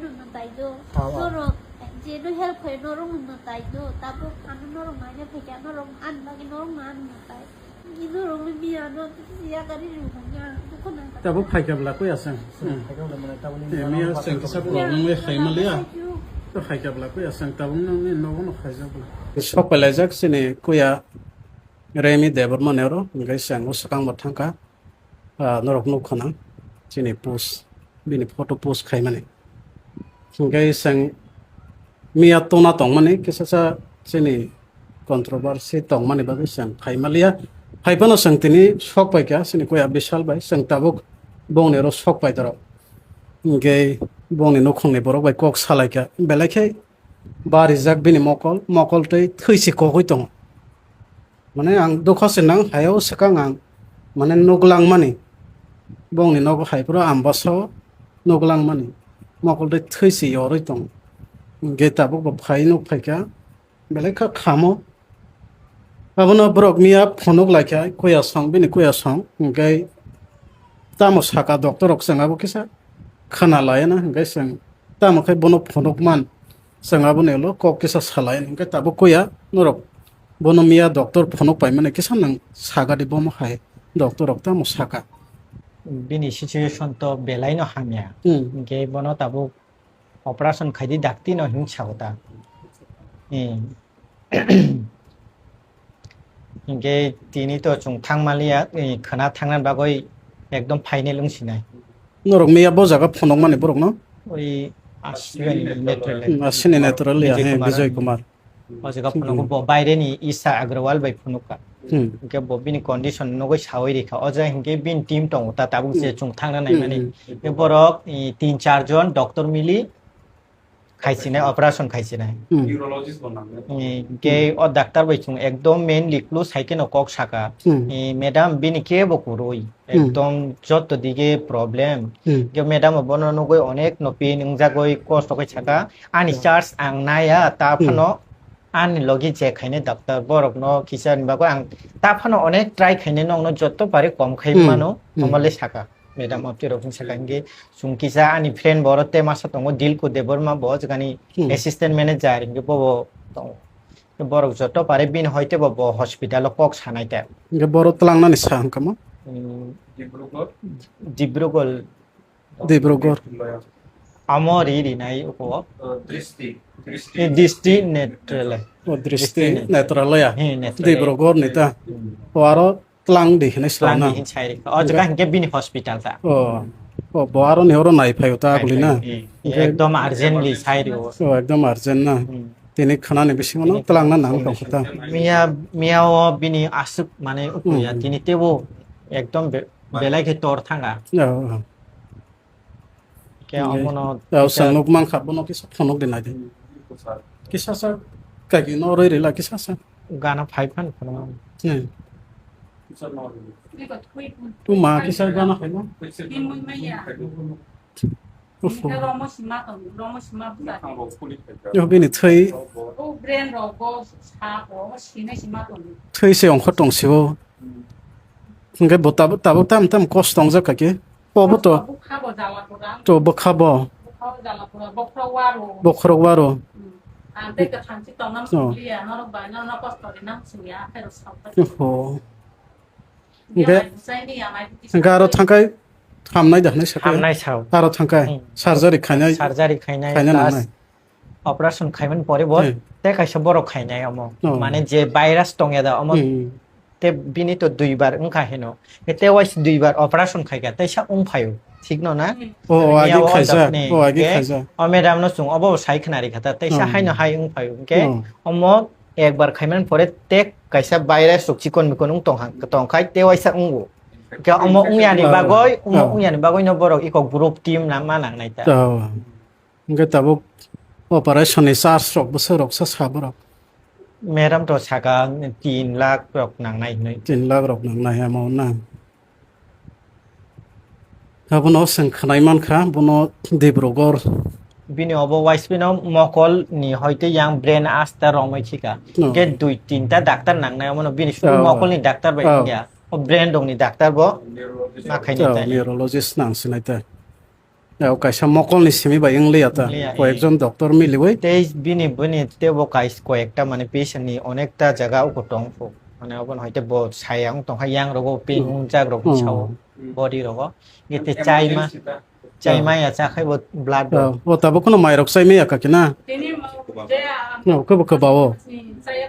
nun na tayo. Oo. Norong, jeno help kayo norong nun na tayo. Tapos ano norong na niya, kaya norong an, lagi norong na ano na tayo. Norong may ano, siya ka rin yung kanya. Buko na. Tabo khaikabla koi asang. Emia sang kisa problem we khaimalia. To khaikabla koi asang tabo nang ni no no khaijabla. Sok pelajak sini kuya remi debar manero ngai sang usakang mathangka norok no khana sini post bini photo post khaimani. Ngai sang mia tona tongmani kisa sa sini controversy tongmani ba sang khaimalia. Haipano sang tini sok pai kya sini kuya bishal bai sang tabuk bong ne ro sok pai daro ngai bong ne no khong ne borok bai kok salai kya belai bari jak bini mokol tei thisi ko hoi tong mane ang dokha se nang hayo sakang ang mane noglang mani bong ne nog hai pro ambaso noglang mani mokol tei thisi yoroi tong ngai tabuk ba phai nok phai kya belai khamo abono borok mia phonok laikha koya song bini koya song ngai tamo saka doctor ok sanga bo kisa khana layana ngai sang tamo khai bono phonok man sanga bo nelo kok kisa salayan ngai tabo koya norok bono mia doctor phonok pai mane kisa nang saga de bom khai doctor ok tamo saka bini situation to belai no hamya ge bono tabu operation khaidi dakti no hin chawta ge tini to chung thangmalia khana thangnan bagoi ekdom final লংছিনাই norok mia bo jaga phonok mane borok no ওই আসবেন নেট্রাল asini natural ya he Bijay Kumar o jaga phonok bo বাইরে ni isa agrawal bai phonoka ge bo bini condition nogoi sawai rekha o ja hinge bin team tong ta tabung je chung thangna nai mani e borok 3-4 জন doctor মিলি খাইছিনাই operation খাইছিনাই neurologist বনামে ge o ডাক্তার bai chung ekdom main liklu saike no kok saka madam বিনি কে বকুরই একদম যত দিকে প্রবলেম ge ম্যাডাম বনো নগই অনেক নপি নংজাগই কষ্ট কই ছাকা আনি চার্জ আং নায়া তা ফানো আনি লগি যে খাইনে ডাক্তার বরক ন কিসান বাগো আং তা ফানো অনেক ট্রাই খাইনে নং যত পারে কম খাই মানো আমলে ছাকা ম্যাডাম আপনি রকম সাকাঙ্গে সুংকিসা আনি ফ্রেন্ড বরতে মাসা তঙ্গ ডিল কো দেবর মা বজ গানি অ্যাসিস্ট্যান্ট ম্যানেজার গে ববো তং বরক যত পারে বিন হইতে ববো হসপিটাল কক সানাইতা ngai borok tlangnani sang kama Dibrugarh Dibrugarh Dibrugor আমরি রিনাই উপ দৃষ্টি ডিস্ট্রি নেট্রাল o dristi natural ya হে নেট্রাল Dibrugor nita waro tlang di hne slana প্লানি হিনছাই ও জায়গা হিনকে বিনি হসপিটাল তা o boaro ne horo nai phayo ta gulina একদম আর্জেন্টলি সাইড ও o ekdom arjen na tini khana ni bisingo no tlang na nang khota মিয়া Miao বিনি আসুক মানে উপুয়া তিনি তেবো একদম বেলাইকে তোর থাঙ্গা কে অমন o sangnok man kha bono kisa phonok dinai de kisa sa kagi no roi rela kisa sa গানা ফাইফান phone tu ma kisa gana khaino ufo yo bini thei se ong khotong sibo ngai bota tabo tam cost tong ja kake po to bokhabo bokhro waro ufo ngai aro thangkai hamnai dakhnai sakai হামনাই ছাও aro thangkai surgery khainai surgery খাইনাই khaina প্লাস nanai operation খাইমান পরে বল তে কাইসা বড় খাইনাই অম মানে যে ভাইরাস টংয়া দা অম তে বিনি তো দুইবার উংখা হেনো তে ওয়াইস দুইবার অপারেশন খাইগা তাইসা উংফায়ু ঠিক না o agi khaisa o agi khaisa ও ম্যাডাম নো সুং অবো সাইখনারি খাতা তাইসা হাইনো হাই উংফায়ু কে অম একবার খাইমান পরে তে কাইসা ভাইরাস চিকন মিকন উং টং খাই তে ওয়াইসা উংগো কে অম উংয়ানি বাগই no borok iko group team na manang naita to ngai tabo operation ni 4 rok bosorok sa saborok madam তো ছাকা 3 লাখ রক নাংনাই নই 3 lakh rok nang nai amo na abono sang khanai man kha bono Dibrugor বিনি of wise বিনো মকল নি হইতে young brain আস্তা রমই ছিকা গে 2-3টা doctor নাংনাই মনো বিনি মকল নি ডাক্তার বাই ইয়া ও ব্রেন দংনি ডাক্তার ব নিউরোলজিস্ট না খাইনি তাই neurologist nang sinai ta kaisa mokol ni simi ba inglia ta Inglia, কয়েকজন ডক্টর মিলিবই তেইশ bini tebo kais kayakta mane patient ni onekta jaga uko tongfo mane obon hoite bo sayang tong hayang rogo pain unjak rogo chao body rogo gete chaima ya cha khai bo blood ও তাবো কোনো মাইরক সাই মেয়া কাকিনা Ini mau dia নো কব কবাও saya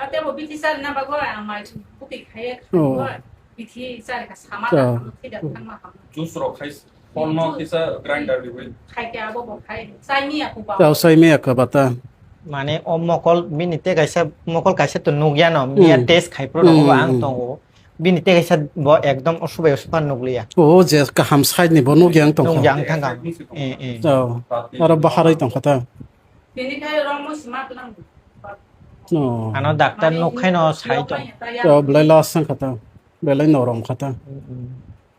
ada mau biti sar na bago amai puti kaya biti sar ka sama tidak kan maham juice ro khais ponno kisa grinder liwe khai ke abo bo khai sai ni aku ba เจ้าไซเมียกะบาตา mane o mokol bini te kaisa to nugya no mia test khai pro no ba ang tong bini te kaisa bo ekdom osubai ospan nuglia โอ้เจกะหัมไซนี่บ่นุกยังตอง nungyang thanga เจ้าอาบาฮาไรตองคาตา ini kai romo smart lang โอ้ ano doctor nuk khai no sai to เจ้าเบลลาสังคาตาเบลนอรองคาตา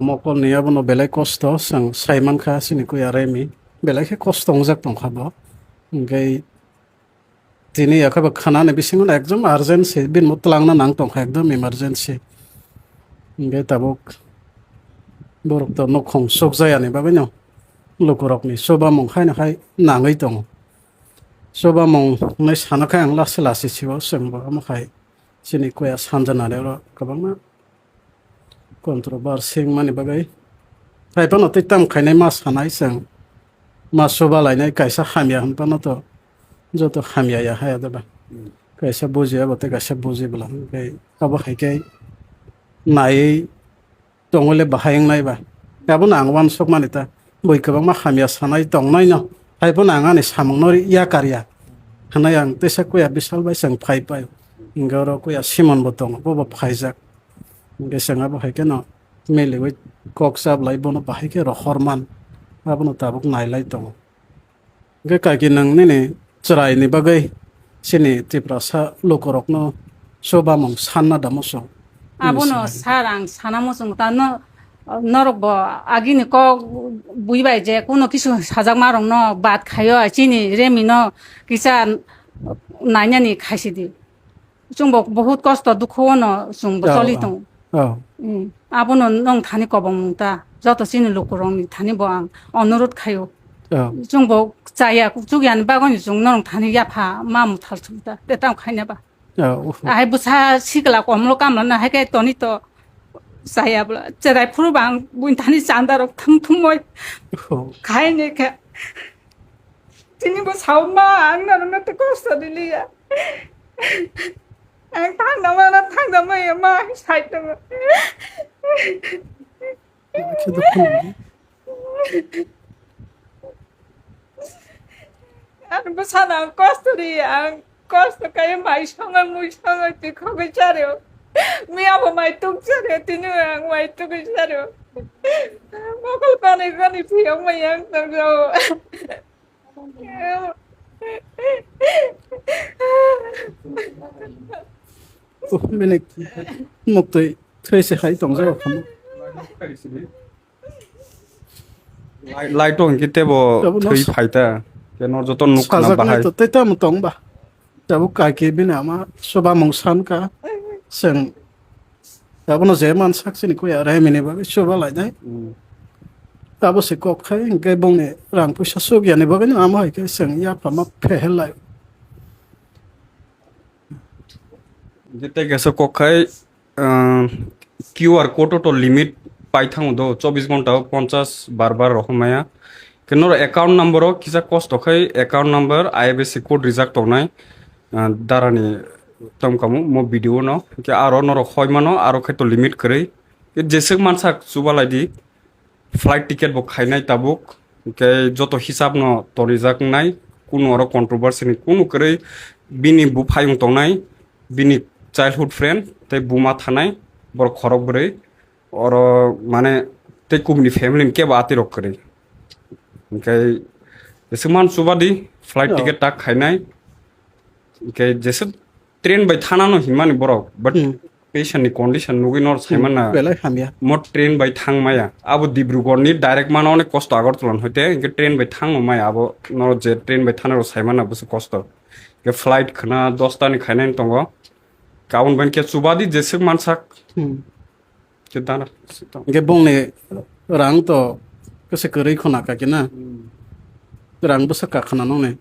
มอกลเนี่ยบ่นเบลคอสตสังไซมันคาสินี่กูยาเรมีเบลแค่คอสตองจักตองคาบ่ไงতিনি একেবারে খানা নেবি সিংহ একদম urgency বিন মতলাং না নাং তং একদম emergency গে তাবক বরক তো নখং সক জায়ানি বাবে ন লুকুরকনি সবা মং খাই না খাই নাঙै দङ সবা মং नै সানাखाय आं लासै लासै सिबाव सोंबा मखाय सिनि कया सानजानायाव गोबां कन्ट्रोभार्सि माने बागै फाइपन तै ताम खायनाय मा सानाय जों मा सba लायनाय कायसा हामिया होनबानोथ' যত হামিয়া হায়া দেবা কাইসা বুঝিয়া বতে কাইসা বুঝিবলা ওই কাবো হাইকাই নাই দঙলে বাহায়ং নাইবা গাবো নাং ওয়ান সক মানিতা বই गोबां मा हामिया सानाय दंनाय न हायबो नाङानि सामंनरि या कारिया हानाय आं तेसा कया बिसाल बाय जों फाइपाय इंगार कया सिमन बो दङ बबो फाइजाक गेसेङा बाहायके न मेलेवै कक्साब लाइबोनो बाहायके रखरमान आबोनो ताबुक नायलाय दङ गे कागि नंनि cerai ni bagai sini tiprasa lokorokno soba mong sanna damoso abono sarang sanamo sung ta no norok bo agini ko buibai je kono kisu sajak marong no bat khayo chini remi no kisa nainani khaisidi sungbo bahut kosto dukho no sungbo choli tong abono nong thani kobong ta joto sini lokorong ni thani bo ang অনুরোধ খাयो जोंबो जाया जुगियान बागनि जों नरं थानि याफा मामु थालथुदा तेताम खायनाबा आहाय बुसा सिगला कमलो कामला ना हायके तनि तो जायाब्ला जेराय फुरबां बुइन थानि जानदारक थंथुमय खायने के तिनिबो सावमा आं नरनो त कष्ट दिलिया आं थांदामा मा साइदम Ano ba sana ang kosto niya? Ang kosto kayo may sangan mo sangan ti ko gitsaryo. Miya mo may tugsaryo. Tinuwa ang may tugsaryo. Makul ka ni piyang mayang tangso. Minik muktoy these hay tong sa kham light on kite bo thui phaita কেন যত nook না বাহাই তো তেতাম তং বা যাবো কাকে বিনা মা সবা মং সান কা जों दाबोनो जे मान साक्सिनि को आरो हेमिनि बागै सोबा लायनाय दाबो से कक खाय इंगे बंने रां पैसा सुगियानि बागै ना मा हायके जों या फामा फेहेलाय যেতে গেছে কখাই কিউআর কোড তো লিমিট পাই থাঙো দো 24 ঘন্টা 50 বারবার রকমায়া কেন অ্যাকাউন্ট নাম্বারও কিসা কষ্ট খাই অ্যাকাউন্ট নাম্বার আইএফএসসি কোড রিজাক্ট হনাই দারানি তমকামু মো ভিডিও ন কে আরো নর খয়মানো আরো খাইতো লিমিট করে যেসে মানসা সুবালাইদি ফ্লাইট টিকেট বক খাইনাই তাবুক কে যত হিসাব ন তো রিজাক্ট নাই কোনো আরো কন্ট্রোভার্সি নি কোনো করে বিনি বু ফাইং তংনাই বিনি চাইল্ডহুড ফ্রেন্ড তাই বুমা থানাই বড় খরব করে और माने ते कुमनि फैमिली के बाते रख करे के जैसे मान सुबह दी फ्लाइट टिकट तक खाइनाय के जैसे ट्रेन बाय थाना न हिमानि बरो बट पेशेंट नि कंडीशन नुगि नर साइमाना बेलाय हामिया मो ट्रेन बाय थांमाया आबो डिब्रुगढ़ नि डाइरेक्ट माना अनेक कष्ट आगरतलान होते के ट्रेन बाय थांमाया आबो नर जे ट्रेन बाय थाना साइमाना बस कष्ट के फ्लाइट खना 10 ता नि खाइनाय तंगो काउन बन के सुबह दी जैसे मानसा Ge bongne rang to Kasi kerai khona ka kina. Rang basa ka khana nong ne.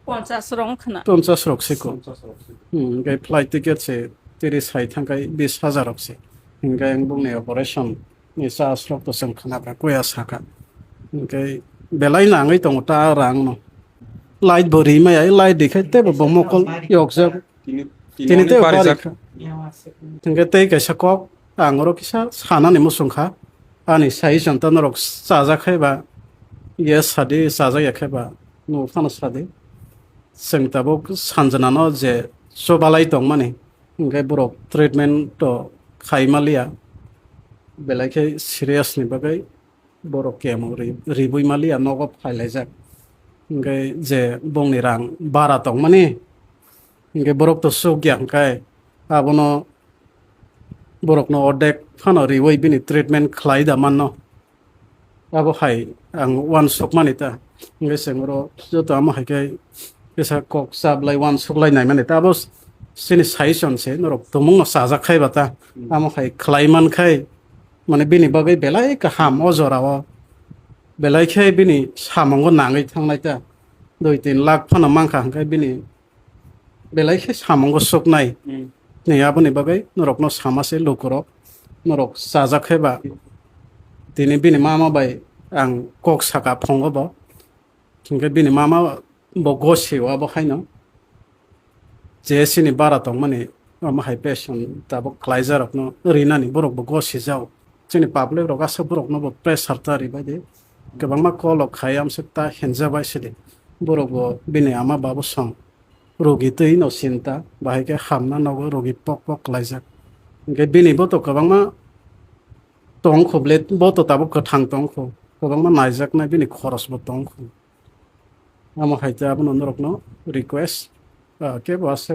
50 rong khana 50 rok se ko. Gai flight ticket se 30 sai thangkai 20,000 rok se. Gai ang bung ne operation ni sa srok to sang khana bra koya saka. Gai belai na ngai tong ta rang no. Light bori ma ai light dikhai te bo mokol yok jak. Tini te pari jak Gai te ka sakok angoro kisa sana ni musungkha. Ani sai janta norok saja khai ba. Yes sadi saja ya khai ba. No phana sadi. Seng tabok sanjana no je sobalai tong mani. Gai borok treatment to khai malia. Belai ke serious ni bagai borok kemo ribui malia nogo phailai jak. Gai je bong ni rang bara tong mani. Gai borok to so gyang kai abono borok no odek phano riwai bini treatment khlai da manno. Abo hai ang one sok mani ta. Gai sengro joto amo hai kai kesa kok sab lai one sok lai nai mani ta abo sini saison se norok tumung no saja khai bata amo hai khlai man khai mane bini bagai belai ka ham ojorawo belai khai bini samongo nangai thangnai ta 2-3 lakh phano mangkha kai bini belai khai samongo soknai ni aboni bagai norok no samase lokorok norok saja khai ba tini bini mama bai ang kok saka phongo bo thingkai bini mama bo gosiwa bo khaino jesini bara tong mani ama hai patient tabok khlaijar okno rina ni borok bo gosi jaw chini public rok asa borok no bo pressure tari bade kebangma call ok khayam sekta henja bai sidi borok bo bini ama babu song rogi tei no sinta bahai ke hamna no rogi pok pok khlaijak ge bini bo to kebangma tong khoble bo to tabok kathang tong kho kebangma naijak na bini khoros bo tong kho ama haita abono norok no request ke bose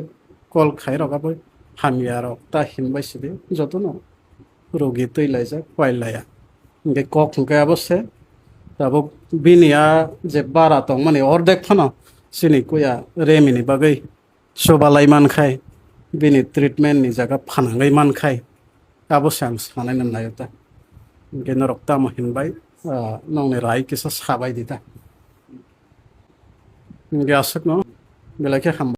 kol khai roga boy hamiaro ta hinbai sibe jotono rogi tei laija pailaya nge kok ke abose tabo binia je bara tong mani ordek phano sini kuya remini bagai sobalai man khai bini treatment ni jaga phanangai man khai abosang sanai nan nayota nge norok ta mo hinbai nongne rai kisa sabai dita nge asek no belake ham